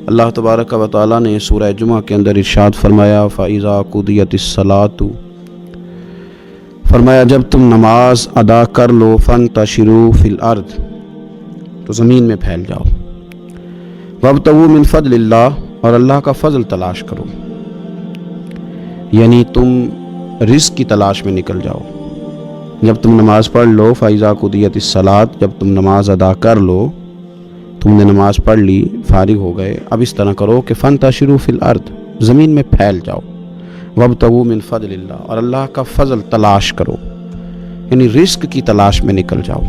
اللہ تبارک و تعالی نے سورہ جمعہ کے اندر ارشاد فرمایا فَإِذَا قُضِيَتِ الصَّلَاةُ، فرمایا جب تم نماز ادا کر لو فَانْتَشِرُوا فِي الْأَرْضِ، تو زمین میں پھیل جاؤ، وَابْتَغُوا مِنْ فَضْلِ اللَّهِ، اور اللہ کا فضل تلاش کرو، یعنی تم رزق کی تلاش میں نکل جاؤ۔ جب تم نماز پڑھ لو فَإِذَا قُضِيَتِ الصَّلَاةُ، جب تم نماز ادا کر لو، تم نے نماز پڑھ لی، فارغ ہو گئے، اب اس طرح کرو کہ فَانْتَشِرُوا فِي الْأَرْضِ، زمین میں پھیل جاؤ، وَابْتَغُوا مِنْ فَضْلِ اللَّهِ، اور اللہ کا فضل تلاش کرو، یعنی رزق کی تلاش میں نکل جاؤ۔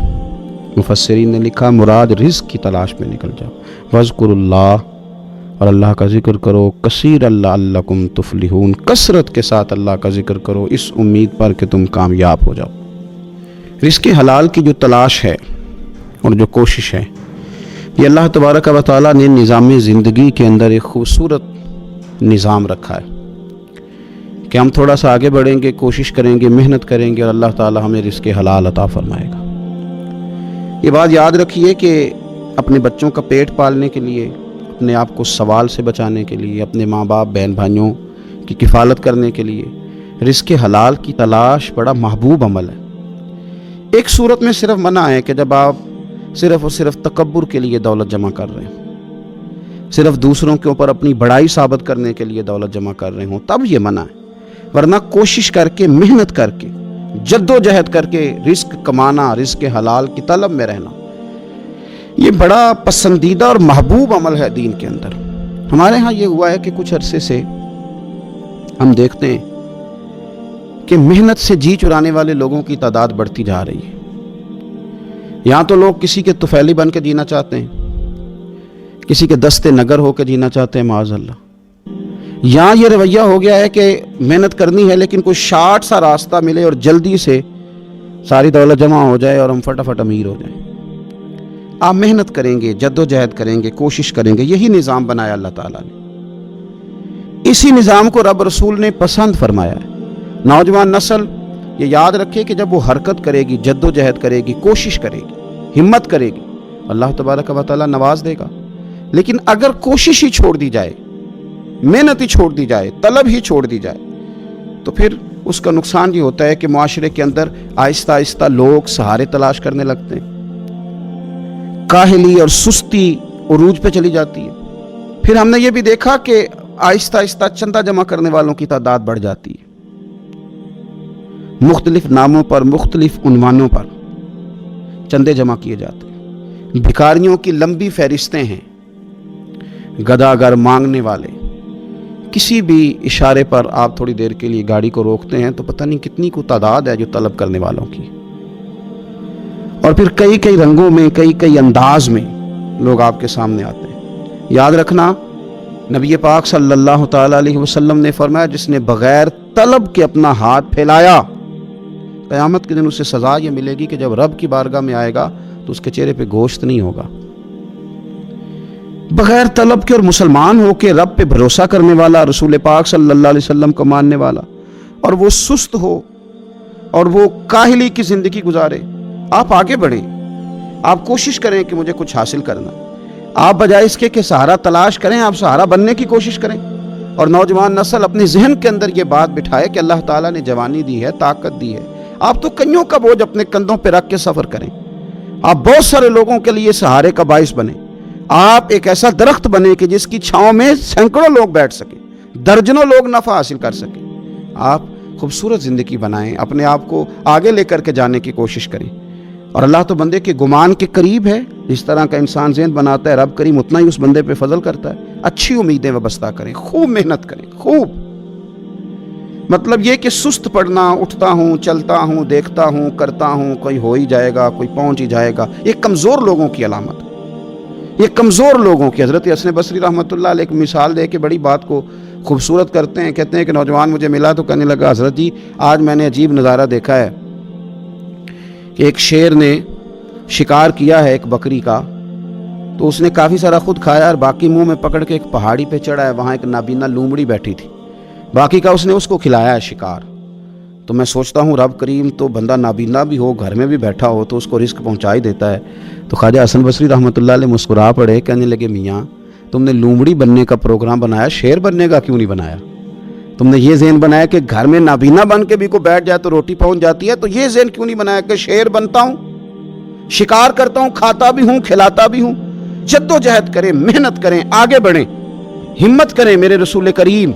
مفسرین نے لکھا مراد رزق کی تلاش میں نکل جاؤ۔ وَاذْكُرُوا اللَّهَ، اور اللہ کا ذکر کرو، کثیرا لعلکم تفلحون، کثرت کے ساتھ اللہ کا ذکر کرو اس امید پر کہ تم کامیاب ہو جاؤ۔ رزق حلال کی جو تلاش ہے اور جو کوشش ہے، یہ اللہ تبارک و تعالیٰ نے نظام زندگی کے اندر ایک خوبصورت نظام رکھا ہے کہ ہم تھوڑا سا آگے بڑھیں گے، کوشش کریں گے، محنت کریں گے، اور اللہ تعالیٰ ہمیں رزق حلال عطا فرمائے گا۔ یہ بات یاد رکھیے کہ اپنے بچوں کا پیٹ پالنے کے لیے، اپنے آپ کو سوال سے بچانے کے لیے، اپنے ماں باپ بہن بھائیوں کی کفالت کرنے کے لیے رزق حلال کی تلاش بڑا محبوب عمل ہے۔ ایک صورت میں صرف منع ہے کہ جب آپ صرف اور صرف تکبر کے لیے دولت جمع کر رہے ہیں، صرف دوسروں کے اوپر اپنی بڑائی ثابت کرنے کے لیے دولت جمع کر رہے ہوں، تب یہ منع ہے، ورنہ کوشش کر کے، محنت کر کے، جد و جہد کر کے رزق کمانا، رزق حلال کی طلب میں رہنا، یہ بڑا پسندیدہ اور محبوب عمل ہے دین کے اندر۔ ہمارے ہاں یہ ہوا ہے کہ کچھ عرصے سے ہم دیکھتے ہیں کہ محنت سے جی چرانے والے لوگوں کی تعداد بڑھتی جا رہی ہے۔ یہاں تو لوگ کسی کے طفیلی بن کے جینا چاہتے ہیں، کسی کے دستے نگر ہو کے جینا چاہتے ہیں، معاذ اللہ۔ یہاں یہ رویہ ہو گیا ہے کہ محنت کرنی ہے لیکن کوئی شارٹ سا راستہ ملے اور جلدی سے ساری دولت جمع ہو جائے اور ہم فٹافٹ امیر ہو جائیں۔ آپ محنت کریں گے، جد و جہد کریں گے، کوشش کریں گے، یہی نظام بنایا اللہ تعالیٰ نے۔ اسی نظام کو رب رسول نے پسند فرمایا ہے۔ نوجوان نسل یہ یاد رکھے کہ جب وہ حرکت کرے گی، جد و جہد کرے گی، کوشش کرے گی، ہمت کرے گی، اللہ تبارک و تعالیٰ نواز دے گا۔ لیکن اگر کوشش ہی چھوڑ دی جائے، محنت ہی چھوڑ دی جائے، طلب ہی چھوڑ دی جائے، تو پھر اس کا نقصان یہ ہوتا ہے کہ معاشرے کے اندر آہستہ آہستہ لوگ سہارے تلاش کرنے لگتے ہیں، کاہلی اور سستی عروج پہ چلی جاتی ہے۔ پھر ہم نے یہ بھی دیکھا کہ آہستہ آہستہ چندہ جمع کرنے والوں کی تعداد بڑھ جاتی ہے، مختلف ناموں پر، مختلف عنوانوں پر چندے جمع کیے جاتے ہیں۔ بھکاریوں کی لمبی فہرستیں ہیں، گداگر مانگنے والے، کسی بھی اشارے پر آپ تھوڑی دیر کے لیے گاڑی کو روکتے ہیں تو پتہ نہیں کتنی کو تعداد ہے جو طلب کرنے والوں کی، اور پھر کئی کئی رنگوں میں، کئی کئی انداز میں لوگ آپ کے سامنے آتے ہیں۔ یاد رکھنا نبی پاک صلی اللہ تعالیٰ علیہ وسلم نے فرمایا جس نے بغیر طلب کے اپنا ہاتھ پھیلایا، قیامت کے دن اسے سزا یہ ملے گی کہ جب رب کی بارگاہ میں آئے گا تو اس کے چہرے پہ گوشت نہیں ہوگا۔ بغیر طلب کے اور مسلمان ہو کے رب پہ بھروسہ کرنے والا، رسول پاک صلی اللہ علیہ وسلم کو ماننے والا، اور وہ سست ہو اور وہ کاہلی کی زندگی گزارے، آپ آگے بڑھیں، آپ کوشش کریں کہ مجھے کچھ حاصل کرنا، آپ بجائے اس کے کہ سہارا تلاش کریں، آپ سہارا بننے کی کوشش کریں۔ اور نوجوان نسل اپنے ذہن کے اندر یہ بات بٹھائے کہ اللہ تعالیٰ نے جوانی دی ہے، طاقت دی ہے، آپ تو کئیوں کا بوجھ اپنے کندھوں پہ رکھ کے سفر کریں، آپ بہت سارے لوگوں کے لیے سہارے کا باعث بنیں، آپ ایک ایسا درخت بنیں کہ جس کی چھاؤں میں سینکڑوں لوگ بیٹھ سکیں، درجنوں لوگ نفع حاصل کر سکیں۔ آپ خوبصورت زندگی بنائیں، اپنے آپ کو آگے لے کر کے جانے کی کوشش کریں، اور اللہ تو بندے کے گمان کے قریب ہے۔ جس طرح کا انسان ذہن بناتا ہے رب کریم اتنا ہی اس بندے پہ فضل کرتا ہے۔ اچھی امیدیں وابستہ کریں، خوب محنت کریں، خوب، مطلب یہ کہ سست پڑنا، اٹھتا ہوں، چلتا ہوں، دیکھتا ہوں، کرتا ہوں، کوئی ہو ہی جائے گا، کوئی پہنچ ہی جائے گا، یہ کمزور لوگوں کی علامت، یہ کمزور لوگوں کی۔ حضرت حسن بصری رحمۃ اللہ علیہ ایک مثال دے کے بڑی بات کو خوبصورت کرتے ہیں، کہتے ہیں کہ نوجوان مجھے ملا تو کہنے لگا حضرت جی آج میں نے عجیب نظارہ دیکھا ہے کہ ایک شیر نے شکار کیا ہے ایک بکری کا، تو اس نے کافی سارا خود کھایا اور باقی منہ میں پکڑ کے ایک پہاڑی پہ چڑھا ہے، وہاں ایک نابینا لومڑی بیٹھی تھی، باقی کا اس نے اس کو کھلایا ہے شکار۔ تو میں سوچتا ہوں رب کریم تو بندہ نابینا بھی ہو، گھر میں بھی بیٹھا ہو تو اس کو رزق پہنچا ہی دیتا ہے۔ تو خواجہ حسن بصری رحمۃ اللہ علیہ مسکرا پڑے، کہنے لگے میاں تم نے لومڑی بننے کا پروگرام بنایا، شیر بننے کا کیوں نہیں بنایا؟ تم نے یہ ذہن بنایا کہ گھر میں نابینا بن کے بھی کوئی بیٹھ جائے تو روٹی پہنچ جاتی ہے، تو یہ ذہن کیوں نہیں بنایا کہ شیر بنتا ہوں، شکار کرتا ہوں، کھاتا بھی ہوں، کھلاتا بھی ہوں؟ جد و جہد کریں، محنت کریں، آگے بڑھیں، ہمت کریں۔ میرے رسول کریم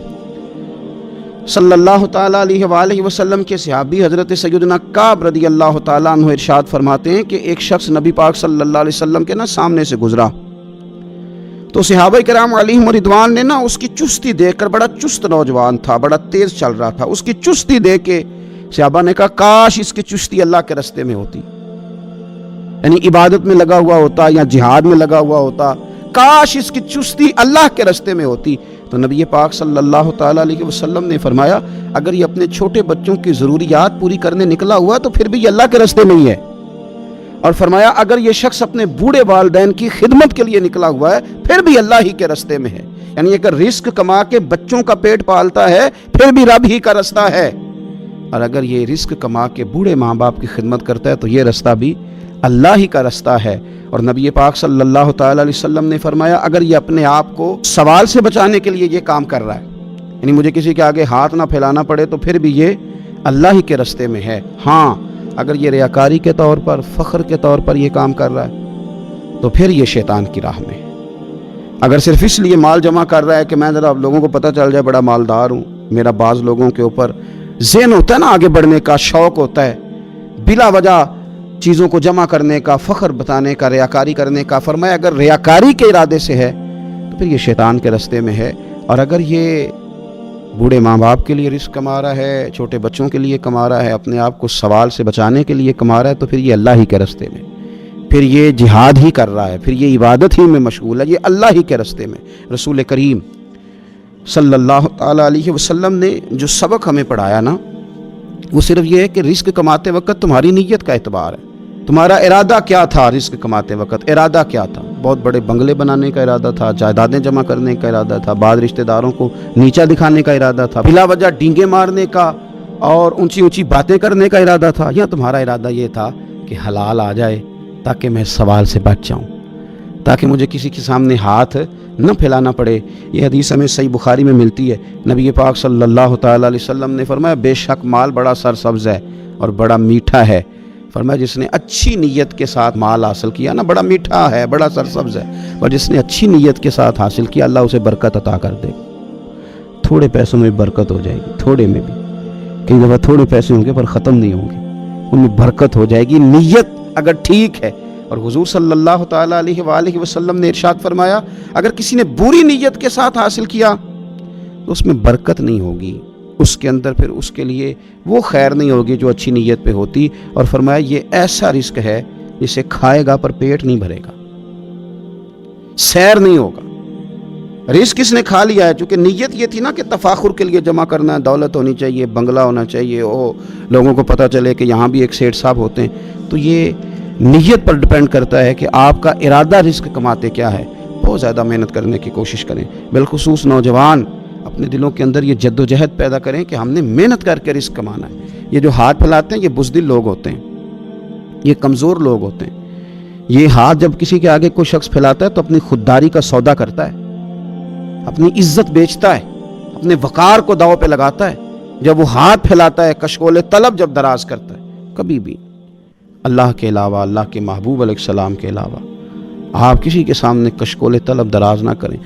صلی اللہ تعالیٰ علیہ وآلہ وسلم کے صحابی حضرت سیدنا کعب رضی اللہ تعالیٰ عنہ ارشاد فرماتے ہیں کہ ایک شخص نبی پاک صلی اللہ علیہ وسلم کے سامنے سے گزرا، تو صحابہ کرام علیہم رضوان نے اس کی چستی دیکھ کر، بڑا چست نوجوان تھا، بڑا تیز چل رہا تھا، اس کی چستی دیکھ کے صحابہ نے کہا کاش اس کی چستی اللہ کے راستے میں ہوتی، یعنی عبادت میں لگا ہوا ہوتا یا جہاد میں لگا ہوا ہوتا، کاش اس کی چستی اللہ کے راستے میں ہوتی۔ تو نبی پاک صلی اللہ تعالیٰ علیہ وسلم نے فرمایا اگر یہ اپنے چھوٹے بچوں کی ضروریات پوری کرنے نکلا ہوا تو پھر بھی یہ اللہ کے راستے میں ہی ہے، اور فرمایا اگر یہ شخص اپنے بوڑھے والدین کی خدمت کے لیے نکلا ہوا ہے پھر بھی اللہ ہی کے راستے میں ہے، یعنی اگر رزق کما کے بچوں کا پیٹ پالتا ہے پھر بھی رب ہی کا راستہ ہے، اور اگر یہ رزق کما کے بوڑھے ماں باپ کی خدمت کرتا ہے تو یہ راستہ بھی اللہ ہی کا راستہ ہے۔ اور نبی پاک صلی اللہ تعالیٰ علیہ وسلم نے فرمایا اگر یہ اپنے آپ کو سوال سے بچانے کے لیے یہ کام کر رہا ہے، یعنی مجھے کسی کے آگے ہاتھ نہ پھیلانا پڑے، تو پھر بھی یہ اللہ ہی کے راستے میں ہے۔ ہاں اگر یہ ریاکاری کے طور پر، فخر کے طور پر یہ کام کر رہا ہے تو پھر یہ شیطان کی راہ میں ہے۔ اگر صرف اس لیے مال جمع کر رہا ہے کہ میں ذرا لوگوں کو پتہ چل جائے بڑا مالدار ہوں، میرا بعض لوگوں کے اوپر ذہن ہوتا ہے نا آگے بڑھنے کا، شوق ہوتا ہے بلا وجہ چیزوں کو جمع کرنے کا، فخر بتانے کا، ریاکاری کرنے کا، فرمایا اگر ریاکاری کے ارادے سے ہے تو پھر یہ شیطان کے راستے میں ہے، اور اگر یہ بوڑھے ماں باپ کے لیے رزق کما رہا ہے، چھوٹے بچوں کے لیے کما رہا ہے، اپنے آپ کو سوال سے بچانے کے لیے کما رہا ہے، تو پھر یہ اللہ ہی کے راستے میں، پھر یہ جہاد ہی کر رہا ہے، پھر یہ عبادت ہی میں مشغول ہے، یہ اللہ ہی کے راستے میں۔ رسول کریم صلی اللہ تعالیٰ علیہ وسلم نے جو سبق ہمیں پڑھایا نا، وہ صرف یہ ہے کہ رزق کماتے وقت تمہاری نیت کا اعتبار ہے، تمہارا ارادہ کیا تھا؟ رزق کماتے وقت ارادہ کیا تھا؟ بہت بڑے بنگلے بنانے کا ارادہ تھا، جائیدادیں جمع کرنے کا ارادہ تھا، بعض رشتہ داروں کو نیچا دکھانے کا ارادہ تھا، بلا وجہ ڈینگے مارنے کا اور اونچی اونچی باتیں کرنے کا ارادہ تھا، یا تمہارا ارادہ یہ تھا کہ حلال آ جائے تاکہ میں سوال سے بچ جاؤں، تاکہ مجھے کسی کے سامنے ہاتھ نہ پھیلانا پڑے؟ یہ حدیث ہمیں صحیح بخاری میں ملتی ہے، نبی پاک صلی اللہ تعالیٰ علیہ وسلم نے فرمایا بے شک مال بڑا سرسبز ہے اور بڑا میٹھا ہے، فرمایا جس نے اچھی نیت کے ساتھ مال حاصل کیا نا، بڑا میٹھا ہے، بڑا سرسبز ہے، اور جس نے اچھی نیت کے ساتھ حاصل کیا اللہ اسے برکت عطا کر دے گا۔ تھوڑے پیسوں میں برکت ہو جائے گی، تھوڑے میں بھی، کئی دفعہ تھوڑے پیسے ہوں گے پر ختم نہیں ہوں گے، ان میں برکت ہو جائے گی، نیت اگر ٹھیک ہے۔ اور حضور صلی اللہ تعالیٰ علیہ وآلہ وسلم نے ارشاد فرمایا اگر کسی نے بری نیت کے ساتھ حاصل کیا تو اس میں برکت نہیں ہوگی، اس کے اندر پھر اس کے لیے وہ خیر نہیں ہوگی جو اچھی نیت پہ ہوتی، اور فرمایا یہ ایسا رزق ہے جسے کھائے گا پر پیٹ نہیں بھرے گا، سیر نہیں ہوگا۔ رزق کس نے کھا لیا ہے؟ چونکہ نیت یہ تھی نا کہ تفاخر کے لیے جمع کرنا ہے، دولت ہونی چاہیے، بنگلہ ہونا چاہیے، لوگوں کو پتہ چلے کہ یہاں بھی ایک سیٹھ صاحب ہوتے ہیں، تو یہ نیت پر ڈیپینڈ کرتا ہے کہ آپ کا ارادہ رزق کماتے کیا ہے۔ بہت زیادہ محنت کرنے کی کوشش کریں، بالخصوص نوجوان اپنے دلوں کے اندر یہ جد و جہد پیدا کریں کہ ہم نے محنت کر کے رزق کمانا ہے۔ یہ جو ہاتھ پھیلاتے ہیں یہ بزدل لوگ ہوتے ہیں، یہ کمزور لوگ ہوتے ہیں۔ یہ ہاتھ جب کسی کے آگے کوئی شخص پھیلاتا ہے تو اپنی خودداری کا سودا کرتا ہے، اپنی عزت بیچتا ہے، اپنے وقار کو داؤ پہ لگاتا ہے۔ جب وہ ہاتھ پھیلاتا ہے، کشکول طلب جب دراز کرتا ہے، کبھی بھی اللہ کے علاوہ، اللہ کے محبوب علیہ السلام کے علاوہ آپ کسی کے سامنے کشکول طلب دراز نہ کریں۔